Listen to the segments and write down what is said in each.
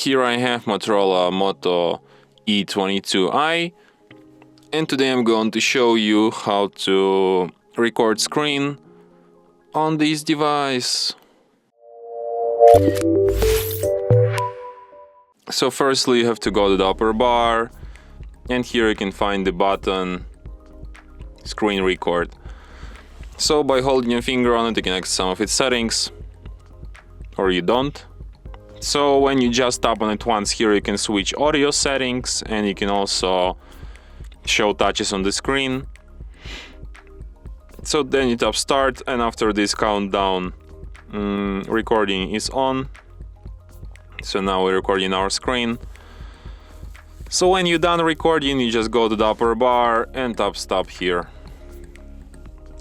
Here I have Motorola Moto E22i, and today I'm going to show you how to record screen on this device. So firstly you have to go to the upper bar, and here you can find the button screen record. So by holding your finger on it you can access some of its settings, or you don't. So when you just tap on it once, here you can switch audio settings, and you can also show touches on the screen. So then you tap start, and after this countdown recording is on. So now we're recording our screen. So when you're done recording, you just go to the upper bar and tap stop here.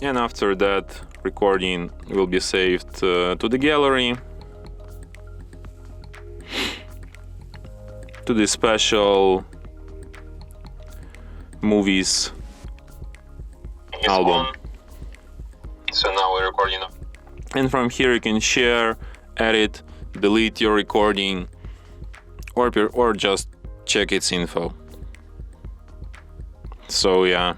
And after that, recording will be saved to the gallery, to the special movies album. So now we're recording. And from here you can share, edit, delete your recording, or just check its info. So yeah.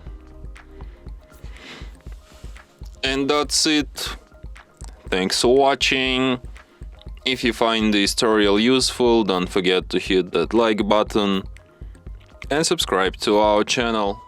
And that's it. Thanks for watching. If you find this tutorial useful, don't forget to hit that like button and subscribe to our channel.